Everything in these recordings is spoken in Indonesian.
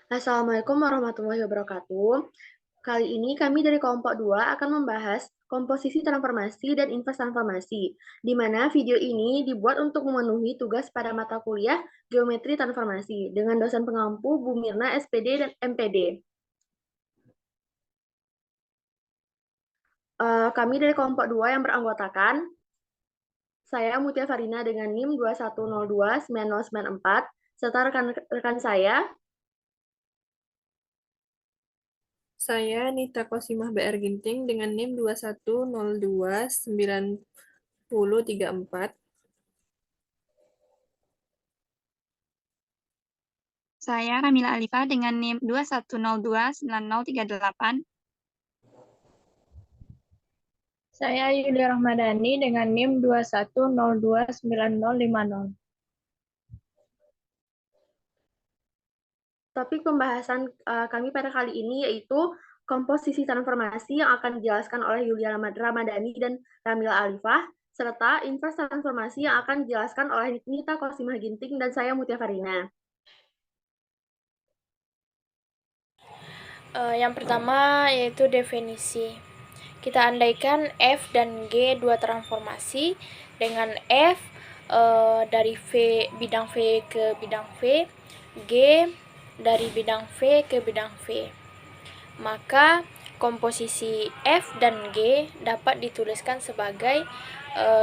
Assalamualaikum warahmatullahi wabarakatuh. Kali ini kami dari kelompok 2 akan membahas komposisi transformasi dan invers transformasi, di mana video ini dibuat untuk memenuhi tugas pada mata kuliah Geometri Transformasi dengan dosen pengampu Bu Mirna SPD dan MPD. Kami dari kelompok 2 yang beranggotakan, saya Mutia Farina dengan NIM 21029094, serta rekan saya. Saya Nita Kosimah BR Ginting dengan NIM 21029034. Saya Kamila Alifah dengan NIM 21029038. Saya Yulia Rahmadani dengan NIM 21029050. Topik pembahasan kami pada kali ini yaitu komposisi transformasi yang akan dijelaskan oleh Yulia Ramadhani dan Kamila Alifah, serta invers transformasi yang akan dijelaskan oleh Nita Kosimah Ginting dan saya Mutia Farina. Yang pertama yaitu definisi. Kita andaikan F dan G dua transformasi dengan F dari bidang V ke bidang V, G dari bidang V ke bidang V. Maka komposisi F dan G dapat dituliskan sebagai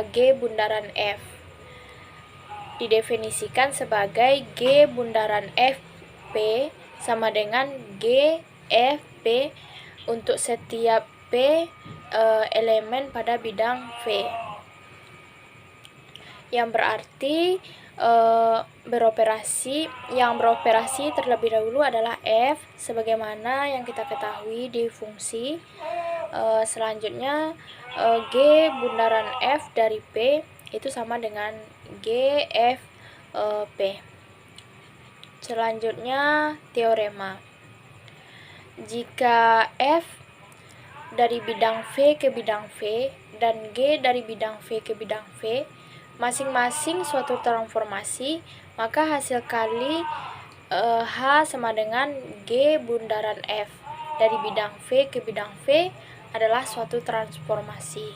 G bundaran F. Didefinisikan sebagai G bundaran FP sama dengan G F P untuk setiap P elemen pada bidang V, yang berarti yang beroperasi terlebih dahulu adalah F sebagaimana yang kita ketahui di fungsi. Selanjutnya G bundaran F dari P itu sama dengan G F P. Selanjutnya teorema. Jika F dari bidang V ke bidang V dan G dari bidang V ke bidang V masing-masing suatu transformasi, maka hasil kali H sama dengan G bundaran F dari bidang V ke bidang V adalah suatu transformasi.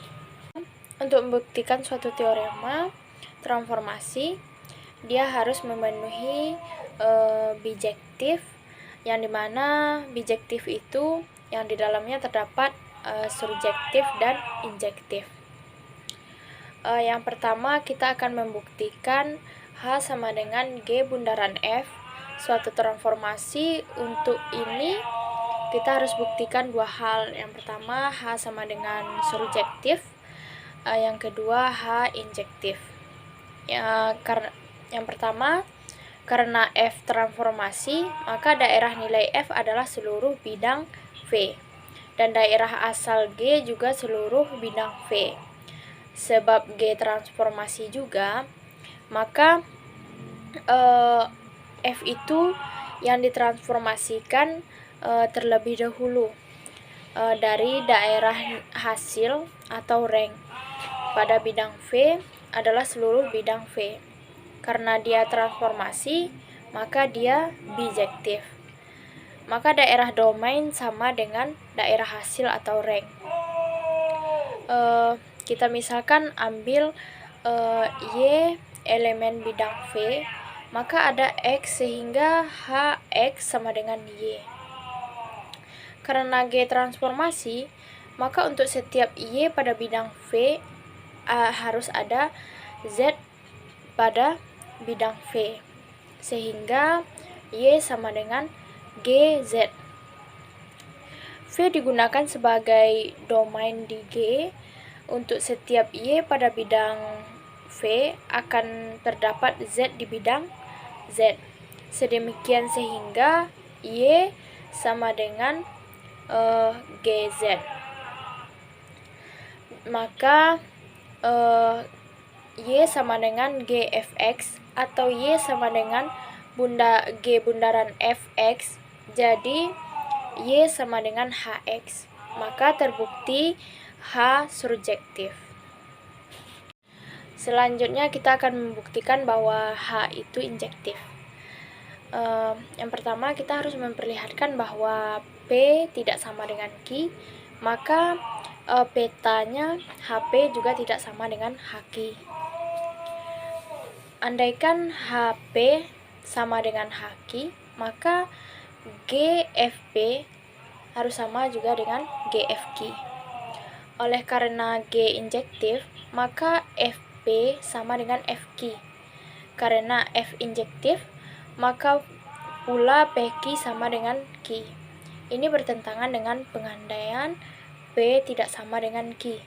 Untuk membuktikan suatu teorema transformasi, dia harus memenuhi bijektif, yang dimana bijektif itu yang di dalamnya terdapat surjektif dan injektif. Yang pertama kita akan membuktikan H sama dengan G bundaran F, suatu transformasi. Untuk ini kita harus buktikan dua hal. Yang pertama H sama dengan surjektif, yang kedua H injektif. Yang pertama, karena F transformasi, maka daerah nilai F adalah seluruh bidang V, dan daerah asal G juga seluruh bidang V. Sebab G transformasi juga, maka F itu yang ditransformasikan terlebih dahulu dari daerah hasil atau rank pada bidang V adalah seluruh bidang V. Karena dia transformasi, maka dia bijektif. Maka daerah domain sama dengan daerah hasil atau rank. Kita misalkan ambil Y elemen bidang V, maka ada X sehingga HX sama dengan Y. Karena G transformasi, maka untuk setiap Y pada bidang V harus ada Z pada bidang V, sehingga Y sama dengan GZ. V digunakan sebagai domain di G. Untuk setiap Y pada bidang V akan terdapat Z di bidang Z. Sedemikian sehingga Y sama dengan GZ. Maka Y sama dengan GFX atau Y sama dengan G bundaran Fx, jadi Y sama dengan Hx. Maka terbukti H surjektif. Selanjutnya kita akan membuktikan bahwa H itu injektif. Yang pertama, kita harus memperlihatkan bahwa P tidak sama dengan Q, maka petanya HP juga tidak sama dengan HQ. Andaikan HP sama dengan HQ, maka GFP harus sama juga dengan GFQ. Oleh karena G injektif, maka FP sama dengan FQ. Karena F injektif, maka pula PQ sama dengan Q. Ini bertentangan dengan pengandaian P tidak sama dengan Q.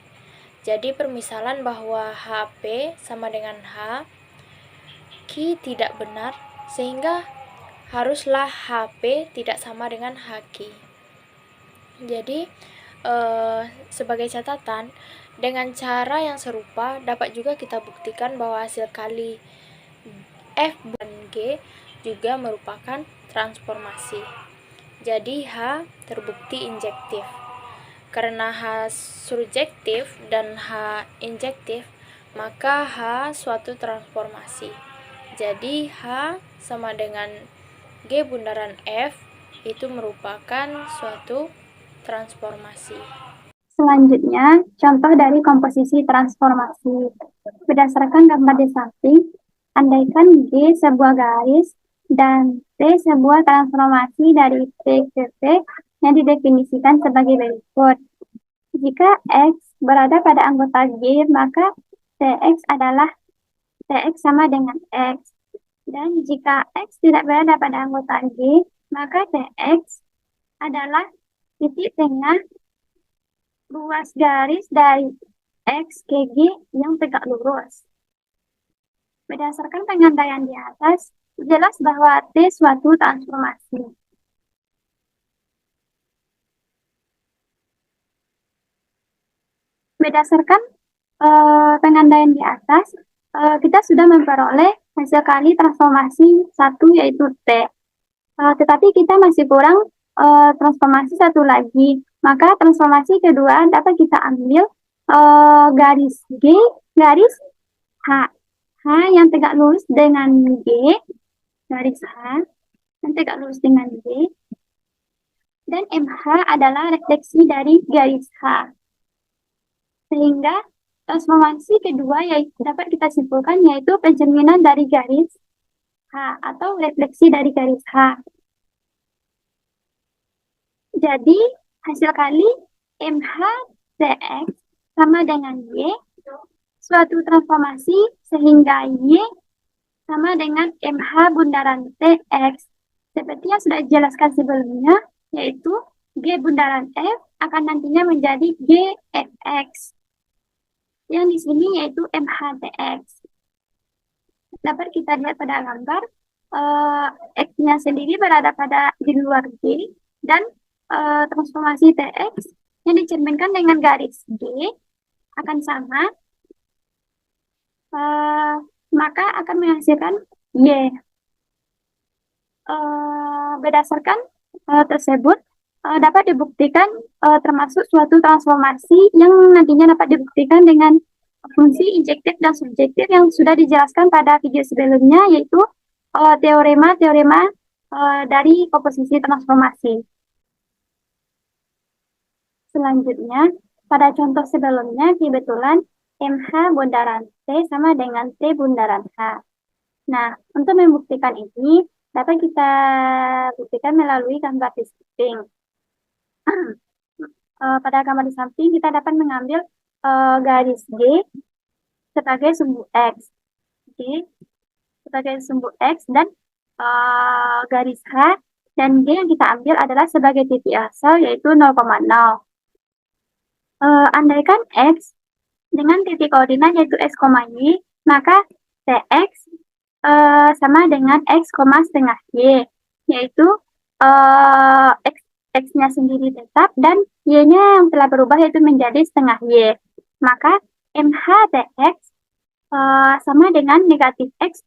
Jadi permisalan bahwa HP sama dengan H, Q tidak benar, sehingga haruslah HP tidak sama dengan HQ. Jadi sebagai catatan, dengan cara yang serupa dapat juga kita buktikan bahwa hasil kali F dan G juga merupakan transformasi. Jadi H terbukti injektif. Karena H surjektif dan H injektif, maka H suatu transformasi. Jadi H sama dengan G bundaran F itu merupakan suatu transformasi. Selanjutnya, contoh dari komposisi transformasi. Berdasarkan gambar di samping, andaikan G sebuah garis dan T sebuah transformasi dari T ke T yang didefinisikan sebagai berikut. Jika X berada pada anggota G, maka Tx adalah Tx sama dengan X. Dan jika X tidak berada pada anggota G, maka Tx adalah titik tengah ruas garis dari X ke G yang tegak lurus. Berdasarkan pengandaian di atas, jelas bahwa T suatu transformasi. Berdasarkan pengandaian di atas, kita sudah memperoleh hasil kali transformasi satu yaitu T. Tetapi kita masih kurang transformasi satu lagi. Maka transformasi kedua dapat kita ambil garis G, garis H. H yang tegak lurus dengan G, garis H yang tegak lurus dengan G. Dan MH adalah refleksi dari garis H. Sehingga transformasi kedua yaitu dapat kita simpulkan yaitu pencerminan dari garis H atau refleksi dari garis H. Jadi hasil kali MH-TX sama dengan Y suatu transformasi sehingga Y sama dengan MH bundaran TX. Seperti yang sudah dijelaskan sebelumnya, yaitu G bundaran F akan nantinya menjadi GFX. Yang di sini yaitu MH-TX. Dapat kita lihat pada gambar, X-nya sendiri berada di luar G, dan transformasi TX yang dicerminkan dengan garis G akan sama, maka akan menghasilkan Y. Berdasarkan tersebut, dapat dibuktikan termasuk suatu transformasi yang nantinya dapat dibuktikan dengan fungsi injektif dan subjektif yang sudah dijelaskan pada video sebelumnya, yaitu teorema-teorema dari komposisi transformasi. Selanjutnya, pada contoh sebelumnya, kebetulan MH bundaran T sama dengan T bundaran H. Nah, untuk membuktikan ini, dapat kita buktikan melalui gambar di samping. Pada gambar di samping, kita dapat mengambil garis G sebagai sumbu X. G sebagai sumbu X dan garis H dan G yang kita ambil adalah sebagai titik asal, yaitu 0,0. Andaikan X dengan titik koordinat yaitu X, Y, maka Tx sama dengan X, setengah Y, yaitu X-nya sendiri tetap dan Y-nya yang telah berubah yaitu menjadi setengah Y. Maka MH-Tx sama dengan negatif X,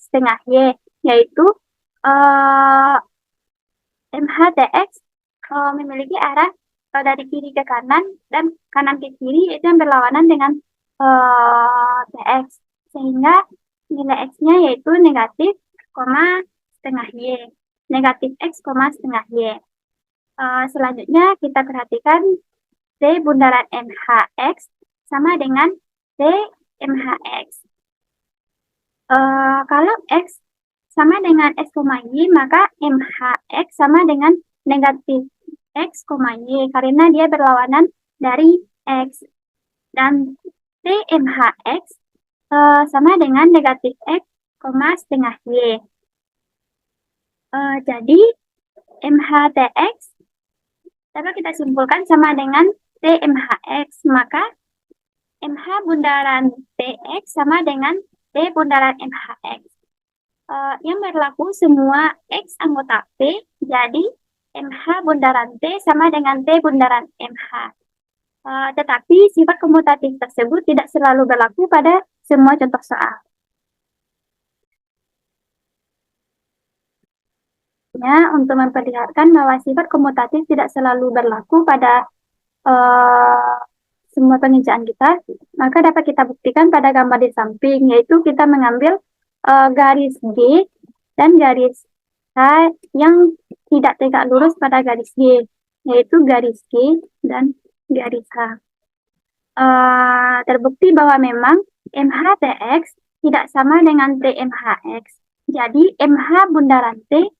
setengah Y, yaitu MH-Tx memiliki arah dari kiri ke kanan dan kanan ke kiri, yaitu yang berlawanan dengan Tx, sehingga nilai X-nya yaitu negatif, setengah Y. Negatif X, setengah Y. Selanjutnya kita perhatikan T bundaran MHX sama dengan T MHX. Kalau X sama dengan X, Y, maka MHX sama dengan negatif X, Y, karena dia berlawanan dari X. Dan TMHX sama dengan negatif X, setengah Y. Jadi MHTX dapat kita simpulkan sama dengan TMHX, maka MH bundaran TX sama dengan T bundaran MHX. Yang berlaku semua X anggota P, jadi MH bundaran T sama dengan T bundaran MH. Tetapi sifat komutatif tersebut tidak selalu berlaku pada semua contoh soal. Untuk memperlihatkan bahwa sifat komutatif tidak selalu berlaku pada semua pengerjaan kita, maka dapat kita buktikan pada gambar di samping, yaitu kita mengambil garis G dan garis H yang tidak tegak lurus pada garis G, yaitu garis G dan garis H. Terbukti bahwa memang MHTX tidak sama dengan TMHX. Jadi MH bundaran T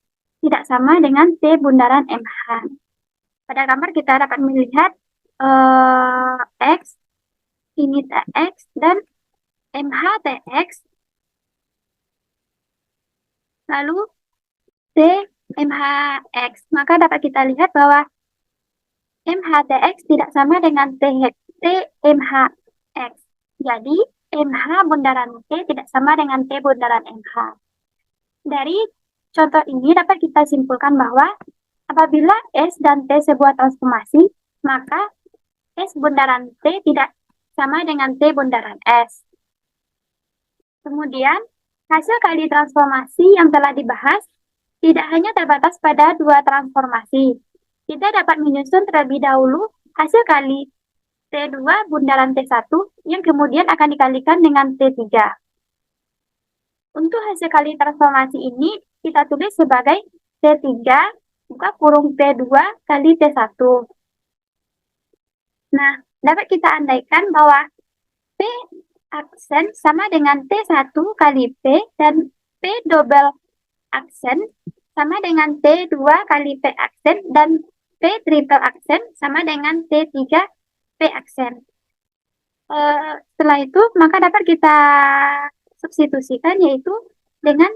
tidak sama dengan T bundaran MH. Pada gambar kita dapat melihat X, ini TX, dan MHTX, lalu TMHX. Maka dapat kita lihat bahwa MHTX tidak sama dengan TMHX. Jadi MH bundaran T tidak sama dengan T bundaran MH. Dari contoh ini dapat kita simpulkan bahwa apabila S dan T sebuah transformasi, maka S bundaran T tidak sama dengan T bundaran S. Kemudian, hasil kali transformasi yang telah dibahas tidak hanya terbatas pada dua transformasi. Kita dapat menyusun terlebih dahulu hasil kali T2 bundaran T1 yang kemudian akan dikalikan dengan T3. Untuk hasil kali transformasi ini, kita tulis sebagai T3 buka kurung T2 kali T1. Nah, dapat kita andaikan bahwa P aksen sama dengan T1 kali P dan P double aksen sama dengan T2 kali P aksen dan P triple aksen sama dengan T3 P aksen. Setelah itu, maka dapat kita substitusikan, yaitu dengan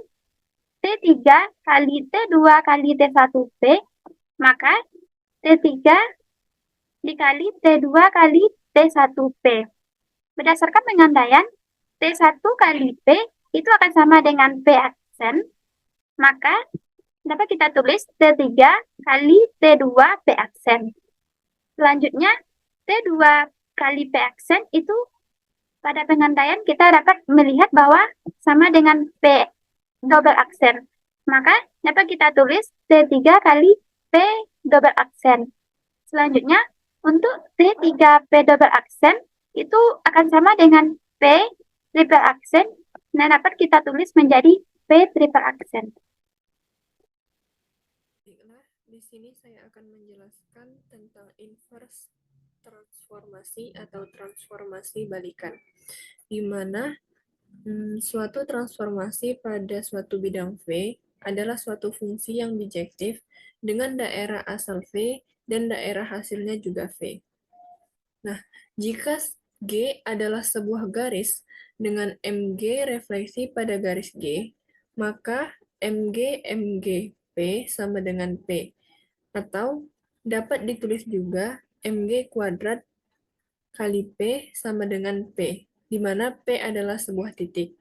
T3 kali T2 kali T1P, maka T3 dikali T2 kali T1P. Berdasarkan pengandaian, T1 kali P itu akan sama dengan P aksen, maka dapat kita tulis T3 kali T2 P aksen. Selanjutnya, T2 kali P aksen itu pada pengandaian kita dapat melihat bahwa sama dengan P double aksen. Maka dapat kita tulis T3 kali P double aksen. Selanjutnya, untuk T3 P double aksen itu akan sama dengan P triple aksen. Nah, dapat kita tulis menjadi P triple aksen. Baiklah, di sini saya akan menjelaskan tentang inverse transformasi atau transformasi balikan, di mana suatu transformasi pada suatu bidang V adalah suatu fungsi yang bijektif dengan daerah asal V dan daerah hasilnya juga V. Nah, jika G adalah sebuah garis dengan MG refleksi pada garis G, maka MG P sama dengan P. Atau dapat ditulis juga MG kuadrat kali P sama dengan P, di mana P adalah sebuah titik.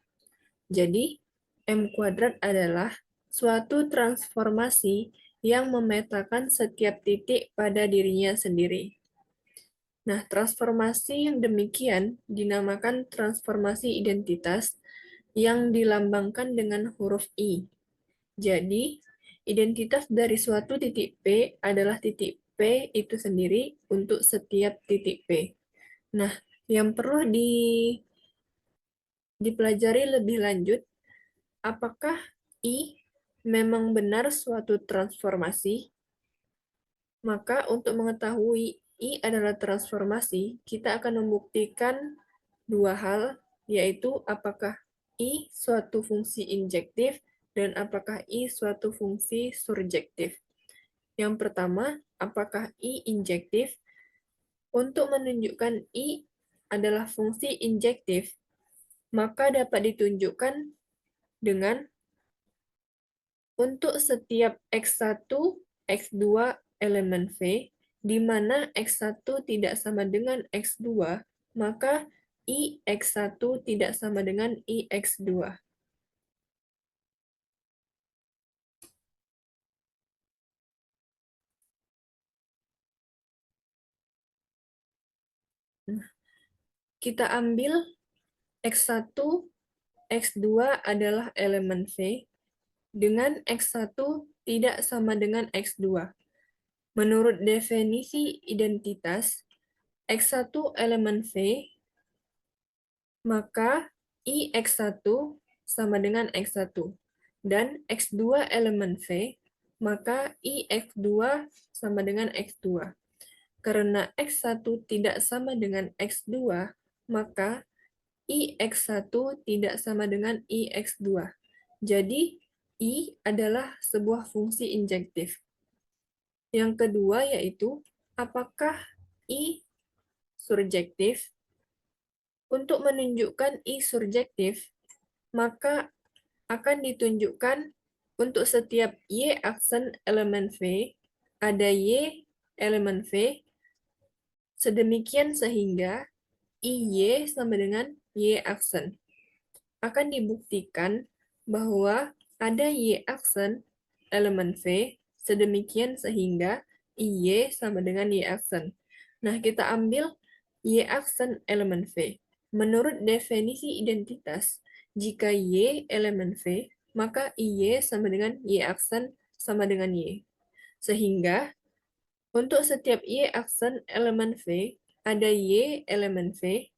Jadi, M kuadrat adalah suatu transformasi yang memetakan setiap titik pada dirinya sendiri. Nah, transformasi yang demikian dinamakan transformasi identitas yang dilambangkan dengan huruf I. Jadi, identitas dari suatu titik P adalah titik P itu sendiri untuk setiap titik P. Nah, yang perlu dipelajari lebih lanjut, apakah I memang benar suatu transformasi, maka untuk mengetahui I adalah transformasi, kita akan membuktikan dua hal, yaitu apakah I suatu fungsi injektif dan apakah I suatu fungsi surjektif. Yang pertama, apakah I injektif? Untuk menunjukkan I adalah fungsi injektif, maka dapat ditunjukkan dengan untuk setiap X1, X2 elemen V, di mana X1 tidak sama dengan X2, maka I X1 tidak sama dengan I X2. Nah, kita ambil X1, X2 adalah elemen V, dengan X1 tidak sama dengan X2. Menurut definisi identitas, X1 elemen V, maka I X1 sama dengan X1. Dan X2 elemen V, maka I X2 sama dengan X2. Karena X1 tidak sama dengan X2, maka I X1 tidak sama dengan I X2. Jadi, I adalah sebuah fungsi injektif. Yang kedua yaitu, apakah I surjektif? Untuk menunjukkan I surjektif, maka akan ditunjukkan untuk setiap Y aksen elemen V, ada Y elemen V, sedemikian sehingga IY sama dengan Y aksen. Akan dibuktikan bahwa ada Y aksen elemen V, sedemikian sehingga IY sama dengan Y aksen. Nah, kita ambil Y aksen elemen V. Menurut definisi identitas, jika Y elemen V, maka IY sama dengan Y aksen sama dengan Y. Sehingga, untuk setiap Y aksen elemen V, ada Y elemen V,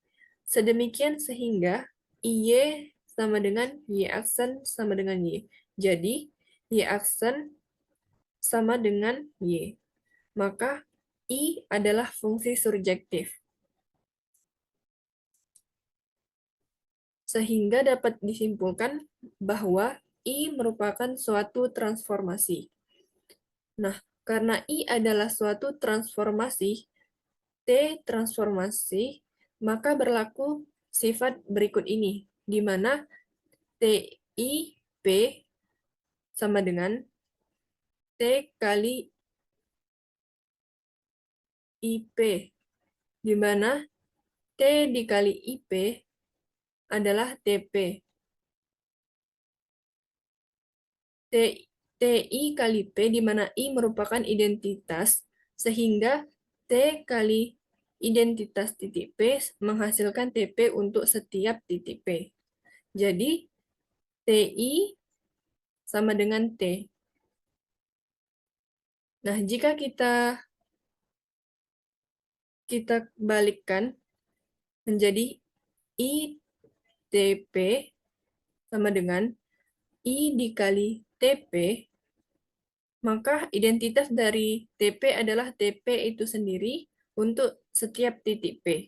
sedemikian sehingga IY sama dengan Y aksen sama dengan Y. Jadi, Y aksen sama dengan Y. Maka, I adalah fungsi surjektif. Sehingga dapat disimpulkan bahwa I merupakan suatu transformasi. Nah, karena I adalah suatu transformasi, T transformasi, maka berlaku sifat berikut ini, di mana TIP sama dengan T kali IP, di mana T dikali IP adalah TP. TI kali P, di mana I merupakan identitas, sehingga T kali identitas titik P menghasilkan TP untuk setiap titik P. Jadi, TI sama dengan T. Nah, jika kita balikkan menjadi ITP sama dengan I dikali TP, maka identitas dari TP adalah TP itu sendiri untuk setiap titik P.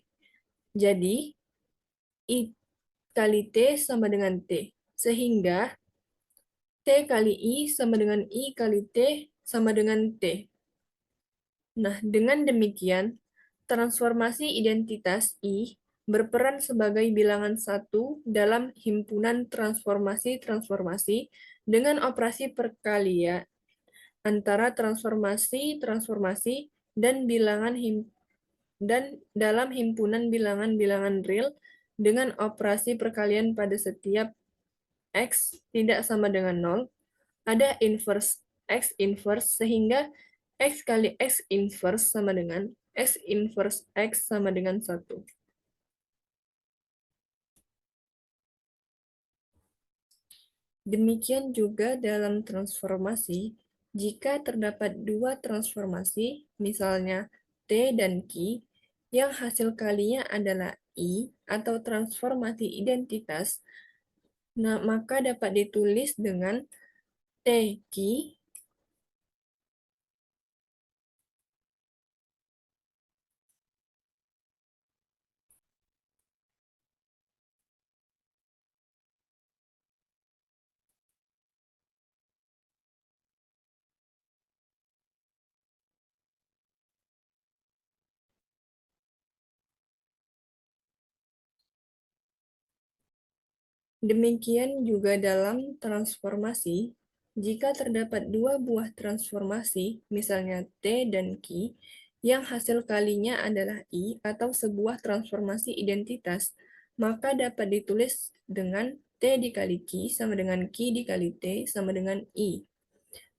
Jadi, I kali T sama dengan T. Sehingga T kali I sama dengan I kali T sama dengan T. Nah, dengan demikian, transformasi identitas I berperan sebagai bilangan satu dalam himpunan transformasi-transformasi dengan operasi perkalian antara transformasi-transformasi dan dalam himpunan bilangan-bilangan real dengan operasi perkalian pada setiap X tidak sama dengan 0, ada inverse X inverse, sehingga X kali X inverse sama dengan X inverse X sama dengan 1. Demikian juga dalam transformasi, jika terdapat dua transformasi, misalnya T dan Q, yang hasil kalinya adalah I atau transformasi identitas, nah, maka dapat ditulis dengan T-Ki Demikian juga dalam transformasi, jika terdapat dua buah transformasi, misalnya T dan Ki, yang hasil kalinya adalah I atau sebuah transformasi identitas, maka dapat ditulis dengan T dikali Ki sama dengan Ki dikali T sama dengan I.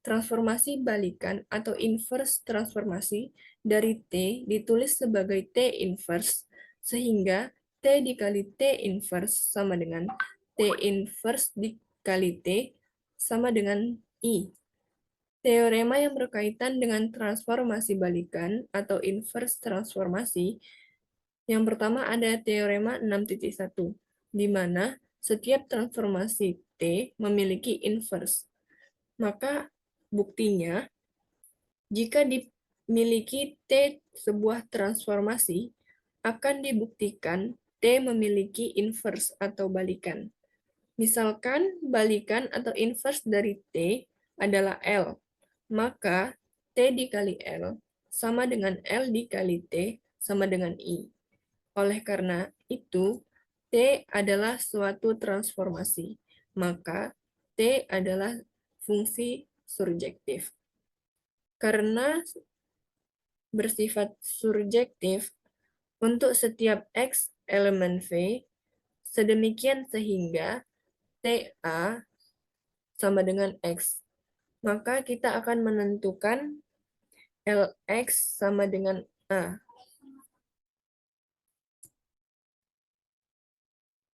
Transformasi balikan atau inverse transformasi dari T ditulis sebagai T inverse, sehingga T dikali T inverse sama dengan T inverse dikali T sama dengan I. Teorema yang berkaitan dengan transformasi balikan atau inverse transformasi, yang pertama ada teorema 6.1, di mana setiap transformasi T memiliki inverse. Maka buktinya, jika dimiliki T sebuah transformasi, akan dibuktikan T memiliki inverse atau balikan. Misalkan balikan atau inverse dari T adalah L, maka T dikali L sama dengan L dikali T sama dengan I. Oleh karena itu, T adalah suatu transformasi, maka T adalah fungsi surjektif. Karena bersifat surjektif, untuk setiap X elemen V, sedemikian sehingga TA sama dengan X. Maka kita akan menentukan LX sama dengan A.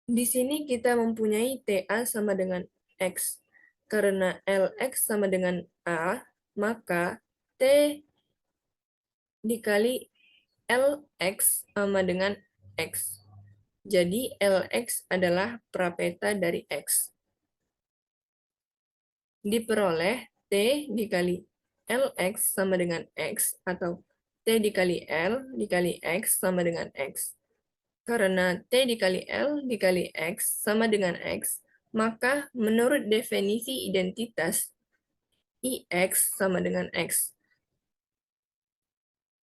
Di sini kita mempunyai TA sama dengan X. Karena LX sama dengan A, maka T dikali LX sama dengan X. Jadi LX adalah prapeta dari X. Diperoleh T dikali LX sama dengan X atau T dikali L dikali X sama dengan X. Karena T dikali L dikali X sama dengan X, maka menurut definisi identitas, IX sama dengan X.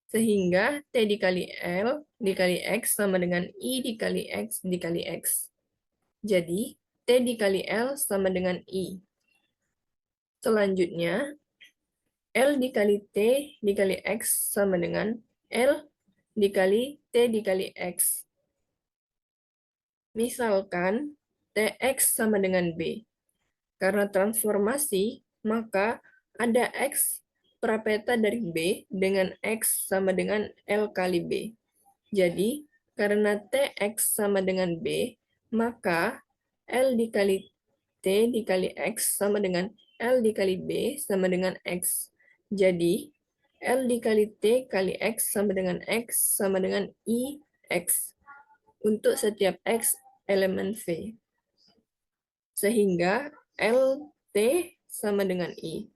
Sehingga T dikali L dikali X sama dengan I dikali X dikali X. Jadi, T dikali L sama dengan I. Selanjutnya, L dikali T dikali X sama dengan L dikali T dikali X. Misalkan, TX sama dengan B. Karena transformasi, maka ada X prapeta dari B dengan X sama dengan L kali B. Jadi, karena TX sama dengan B, maka L dikali T dikali X sama dengan L dikali B sama dengan X. Jadi, L dikali T kali X sama dengan X sama dengan IX untuk setiap X elemen V. Sehingga LT sama dengan I.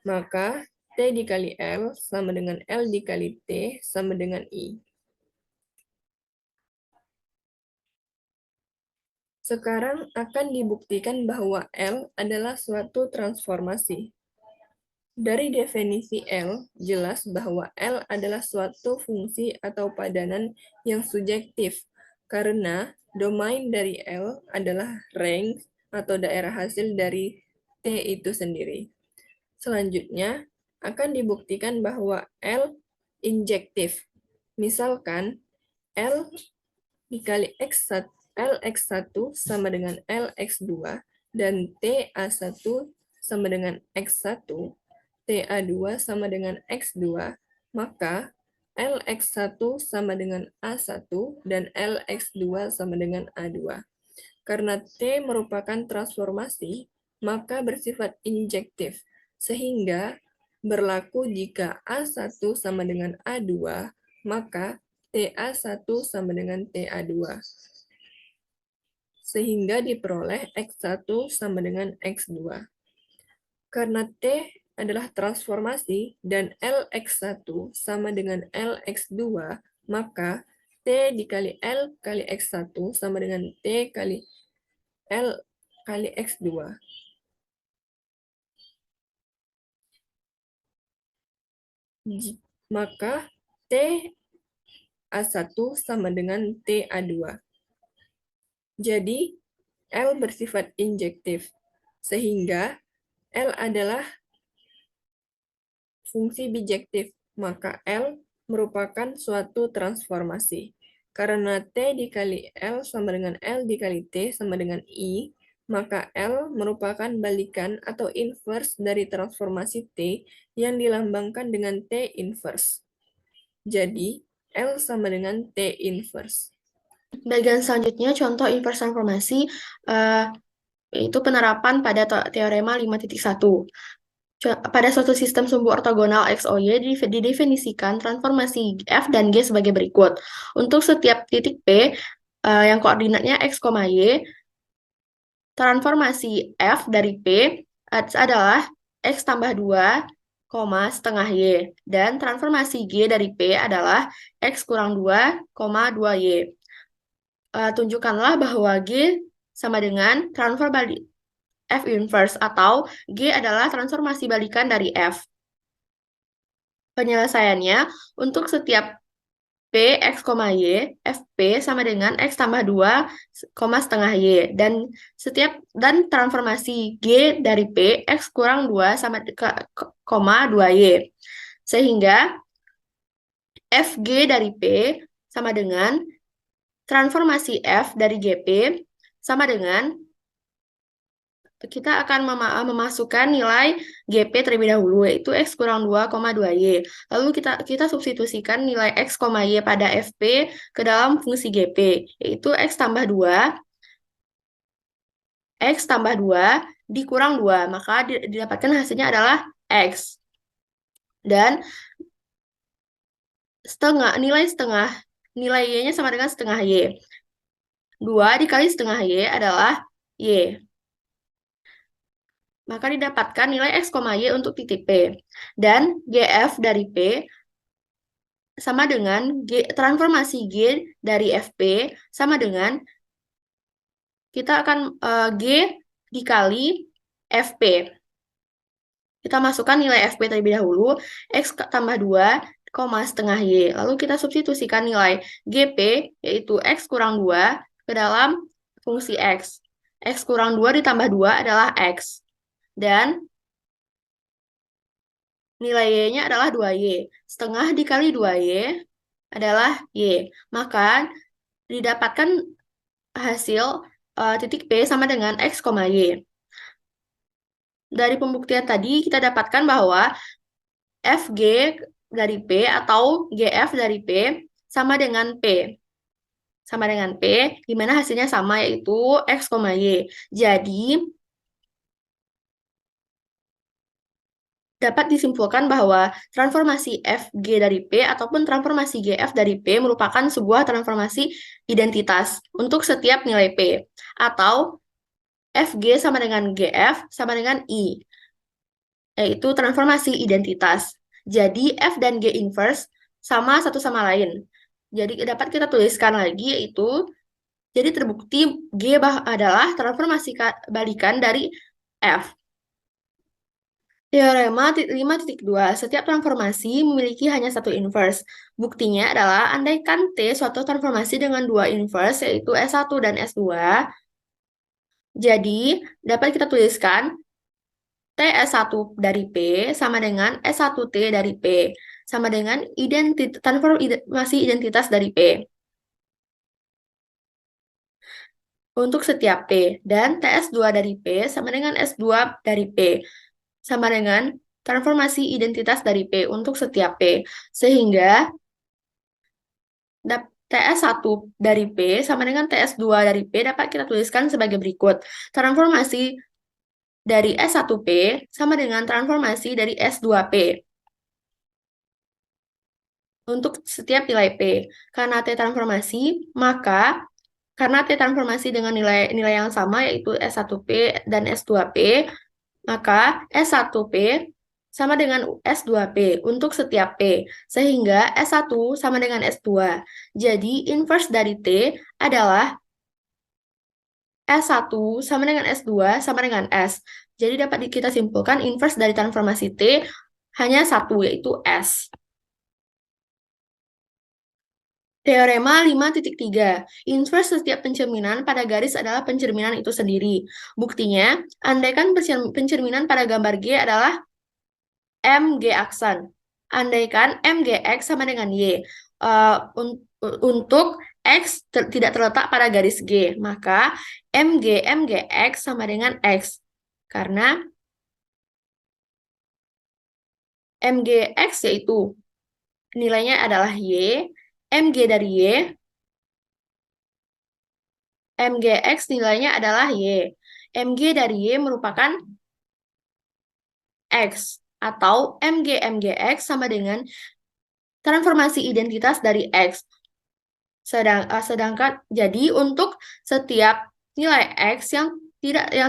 Maka T dikali L sama dengan L dikali T sama dengan I. Sekarang akan dibuktikan bahwa L adalah suatu transformasi. Dari definisi L, jelas bahwa L adalah suatu fungsi atau padanan yang subjektif, karena domain dari L adalah range atau daerah hasil dari T itu sendiri. Selanjutnya, akan dibuktikan bahwa L injektif. Misalkan, L dikali X1, LX1 sama dengan LX2, dan TA1 sama dengan X1, TA2 sama dengan X2, maka LX1 sama dengan A1 dan LX2 sama dengan A2. Karena T merupakan transformasi, maka bersifat injektif, sehingga berlaku jika A1 sama dengan A2, maka TA1 sama dengan TA2. Sehingga diperoleh X1 sama dengan X2. Karena T adalah transformasi dan Lx1 sama dengan Lx2, maka T dikali L kali X1 sama dengan T kali L kali X2. Maka T A1 sama dengan TA2. Jadi, L bersifat injektif, sehingga L adalah fungsi bijektif, maka L merupakan suatu transformasi. Karena T dikali L sama dengan L dikali T sama dengan I, maka L merupakan balikan atau inverse dari transformasi T yang dilambangkan dengan T inverse. Jadi, L sama dengan T inverse. Bagian selanjutnya, contoh inverse transformasi, yaitu penerapan pada teorema 5.1. Pada suatu sistem sumbu ortogonal XOY didefinisikan transformasi F dan G sebagai berikut. Untuk setiap titik P yang koordinatnya X, Y, transformasi F dari P adalah X tambah 2, setengah Y. Dan transformasi G dari P adalah X kurang 2, 2Y. Tunjukkanlah bahwa G sama dengan transfer balik F inverse atau G adalah transformasi balikan dari F. Penyelesaiannya, untuk setiap P, X, Y, FP sama dengan X tambah 2, setengah Y. Dan transformasi G dari P, X kurang 2 sama 2Y. Sehingga FG dari P sama dengan transformasi F dari GP sama dengan kita akan memasukkan nilai GP terlebih dahulu, yaitu X kurang 2, 2Y. Lalu kita substitusikan nilai X, Y pada FP ke dalam fungsi GP, yaitu X tambah 2 dikurang 2, maka didapatkan hasilnya adalah X. Dan nilai Y-nya sama dengan setengah Y. 2 dikali setengah Y adalah Y. Maka didapatkan nilai X, Y untuk titik P. Dan GF dari P sama dengan transformasi G dari FP sama dengan kita akan G dikali FP. Kita masukkan nilai FP terlebih dahulu, X tambah 2, setengah Y. Lalu kita substitusikan nilai GP, yaitu X kurang 2, ke dalam fungsi X. X kurang 2 ditambah 2 adalah X. Dan nilai Y-nya adalah 2Y. Setengah dikali 2Y adalah Y. Maka didapatkan hasil titik P sama dengan X, Y. Dari pembuktian tadi, kita dapatkan bahwa FG dari P atau GF dari P sama dengan P. Sama dengan P, di mana hasilnya sama, yaitu X, Y. Jadi, dapat disimpulkan bahwa transformasi FG dari P ataupun transformasi GF dari P merupakan sebuah transformasi identitas untuk setiap nilai P. Atau FG sama dengan GF sama dengan I, yaitu transformasi identitas. Jadi F dan G inverse sama satu sama lain. Jadi dapat kita tuliskan lagi, yaitu jadi terbukti G adalah transformasi balikan dari F. Teorema 5.2, setiap transformasi memiliki hanya satu inverse. Buktinya adalah andaikan T suatu transformasi dengan dua inverse, yaitu S1 dan S2. Jadi, dapat kita tuliskan TS1 dari P sama dengan S1T dari P, sama dengan transformasi identitas dari P. Untuk setiap P, dan TS2 dari P sama dengan S2 dari P, sama dengan transformasi identitas dari P untuk setiap P. Sehingga TS1 dari P sama dengan TS2 dari P dapat kita tuliskan sebagai berikut. Transformasi dari S1P sama dengan transformasi dari S2P. Untuk setiap nilai P. Karena T transformasi, maka karena T transformasi dengan nilai yang sama, yaitu S1P dan S2P, Maka S1P sama dengan S2P untuk setiap P, sehingga S1 sama dengan S2. Jadi, inverse dari T adalah S1 sama dengan S2 sama dengan S. Jadi, dapat kita simpulkan inverse dari transformasi T hanya satu, yaitu S. Teorema 5.3. Inverse setiap pencerminan pada garis adalah pencerminan itu sendiri. Buktinya, andaikan pencerminan pada gambar G adalah MG aksen. Andaikan MGX sama dengan Y. Untuk X tidak terletak pada garis G, maka MGX sama dengan X. Karena MGX yaitu nilainya adalah Y, MG dari Y, MGX nilainya adalah Y. MG dari Y merupakan X, atau MGX sama dengan transformasi identitas dari X. Sedangkan, jadi untuk setiap nilai X yang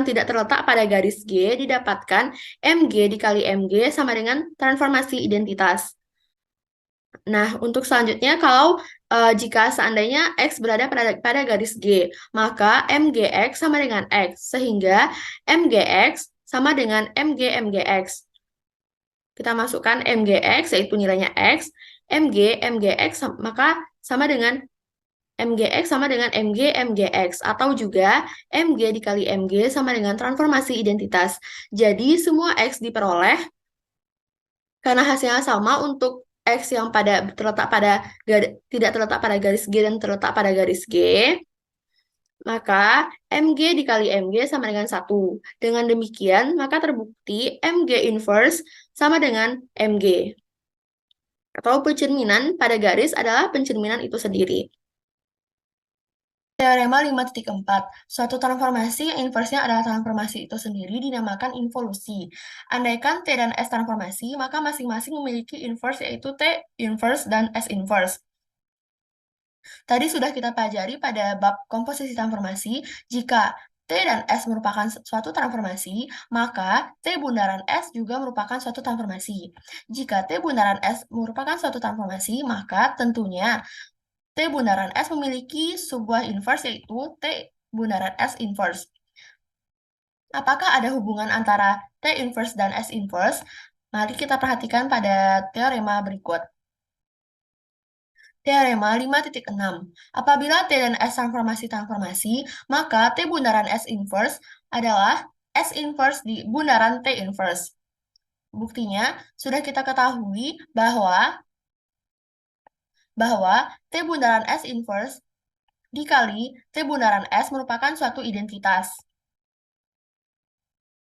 tidak terletak pada garis G didapatkan MG dikali MG sama dengan transformasi identitas. Nah, untuk selanjutnya, kalau jika seandainya X berada pada garis G, maka MGX sama dengan X, sehingga MGX sama dengan MGX. Kita masukkan MGX, yaitu nilainya X, MGX, maka sama dengan MGX sama dengan MGX, atau juga MG dikali MG sama dengan transformasi identitas. Jadi, semua X diperoleh karena hasilnya sama untuk X yang tidak terletak pada garis G dan terletak pada garis G, maka MG dikali MG sama dengan 1. Dengan demikian, maka terbukti MG inverse sama dengan MG. Atau pencerminan pada garis adalah pencerminan itu sendiri. Teorema 5.4. Suatu transformasi yang inversnya adalah transformasi itu sendiri dinamakan involusi. Andaikan T dan S transformasi, maka masing-masing memiliki inverse yaitu T inverse dan S inverse. Tadi sudah kita pelajari pada bab komposisi transformasi, jika T dan S merupakan suatu transformasi, maka T bundaran S juga merupakan suatu transformasi. Jika T bundaran S merupakan suatu transformasi, maka tentunya T bundaran S memiliki sebuah inverse yaitu T bundaran S inverse. Apakah ada hubungan antara T inverse dan S inverse? Mari kita perhatikan pada teorema berikut. Teorema 5.6. Apabila T dan S transformasi, maka T bundaran S inverse adalah S inverse di bundaran T inverse. Buktinya, sudah kita ketahui bahwa T bundaran S inverse dikali T bundaran S merupakan suatu identitas.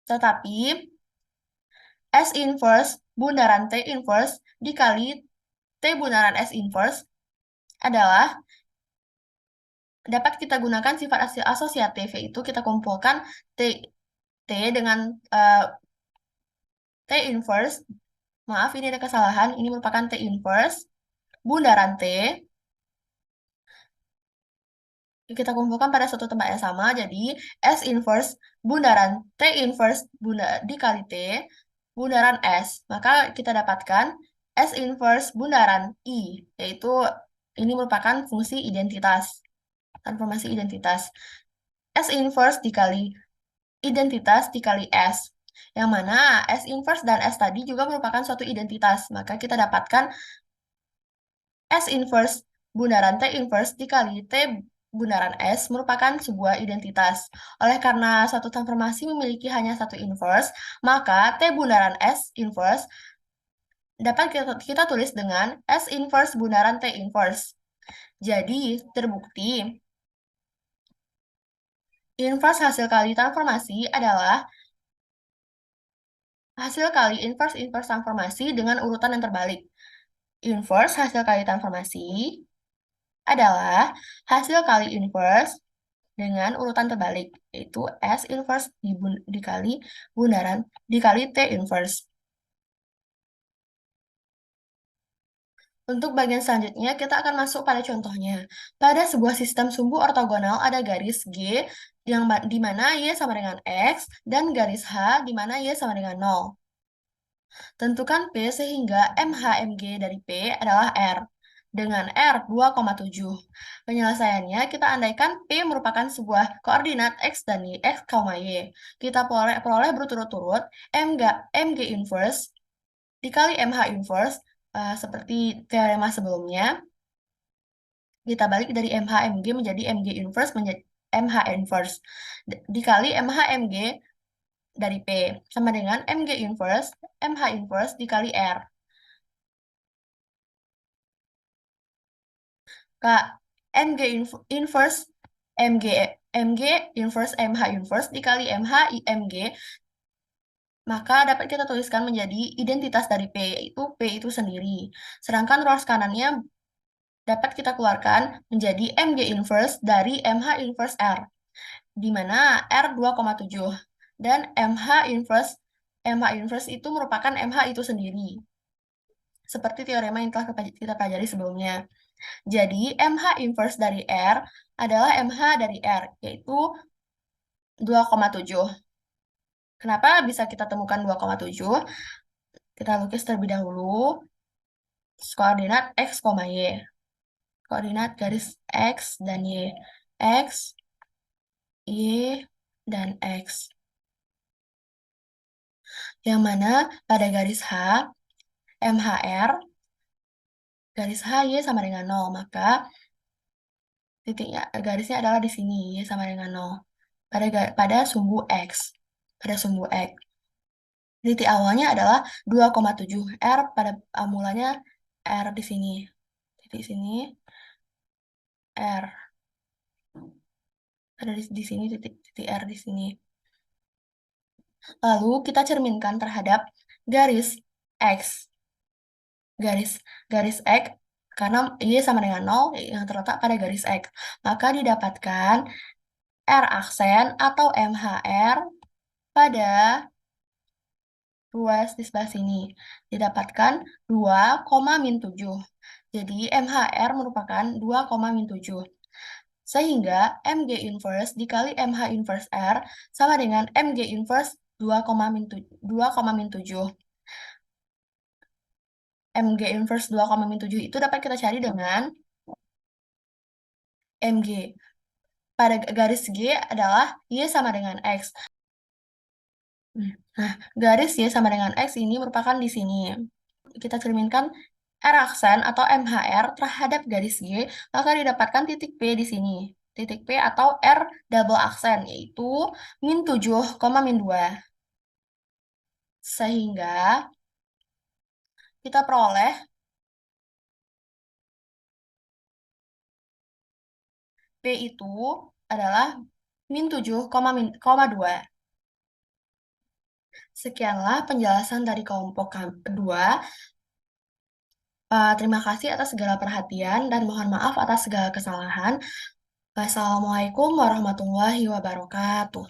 Tetapi, S inverse bundaran T inverse dikali T bundaran S inverse adalah dapat kita gunakan sifat asosiatif, yaitu kita kumpulkan T dengan T inverse. Maaf, ini ada kesalahan. Ini merupakan T inverse bundaran T. Kita kumpulkan pada suatu tempat yang sama. Jadi, S inverse bundaran T inverse dikali T bundaran S. Maka kita dapatkan S inverse bundaran I, yaitu ini merupakan fungsi identitas, transformasi identitas. S inverse dikali identitas dikali S. Yang mana S inverse dan S tadi juga merupakan suatu identitas. Maka kita dapatkan S inverse bundaran T inverse dikali T bundaran S merupakan sebuah identitas. Oleh karena suatu transformasi memiliki hanya satu inverse, maka T bundaran S inverse dapat kita tulis dengan S inverse bundaran T inverse. Jadi, terbukti inverse hasil kali transformasi adalah hasil kali inverse transformasi dengan urutan yang terbalik. Inverse hasil kali transformasi adalah hasil kali inverse dengan urutan terbalik, yaitu S inverse dikali bundaran dikali T inverse. Untuk bagian selanjutnya, kita akan masuk pada contohnya. Pada sebuah sistem sumbu ortogonal ada garis G di mana Y sama dengan X dan garis H di mana Y sama dengan 0. Tentukan P sehingga MHMG dari P adalah R dengan R 2,7. Penyelesaiannya kita andaikan P merupakan sebuah koordinat X dan Y, X, Y. Kita peroleh berturut-turut MG inverse dikali MH inverse seperti teorema sebelumnya. Kita balik dari MH-MG menjadi MG inverse menjadi MH inverse dikali MH-MG dari P sama dengan MG inverse MH inverse dikali R. Kak, inverse MG MG inverse MH inverse dikali MH MG, maka dapat kita tuliskan menjadi identitas dari P, yaitu P itu sendiri. Sedangkan ruas kanannya dapat kita keluarkan menjadi MG inverse dari MH inverse R, di mana R 2,7 dan MH inverse itu merupakan MH itu sendiri. Seperti teorema yang telah kita pelajari sebelumnya. Jadi MH inverse dari R adalah MH dari R, yaitu 2,7. Kenapa bisa kita temukan 2,7? Kita lukis terlebih dahulu koordinat X, Y. Koordinat garis X dan Y. X, Y, dan X. Yang mana pada garis H, MHR, garis H, Y sama dengan 0. Maka titiknya, garisnya adalah di sini, Y sama dengan 0. Pada sumbu X. Pada sumbu X. Titik awalnya adalah 2,7 R, pada mulanya R di sini. Titik sini, R. Ada di sini titik R di sini. Lalu kita cerminkan terhadap garis X. Garis X, karena Y sama dengan 0 yang terletak pada garis X. Maka didapatkan R aksen atau MHR pada ruas di sebelah sini. Didapatkan 2,-7. Jadi MHR merupakan 2,-7. Sehingga MG inverse dikali MH inverse R sama dengan MG inverse 2,-7. MG inverse 2,-7 itu dapat kita cari dengan MG. Pada garis G adalah Y sama dengan X. Nah, garis Y sama dengan X ini merupakan di sini. Kita cerminkan R aksen atau MHR terhadap garis G, maka didapatkan titik P di sini. Titik P atau R double aksen, yaitu -7,-2. Sehingga kita peroleh P itu adalah -7,-2. Sekianlah penjelasan dari kelompok kedua. Terima kasih atas segala perhatian dan mohon maaf atas segala kesalahan. Wassalamualaikum warahmatullahi wabarakatuh.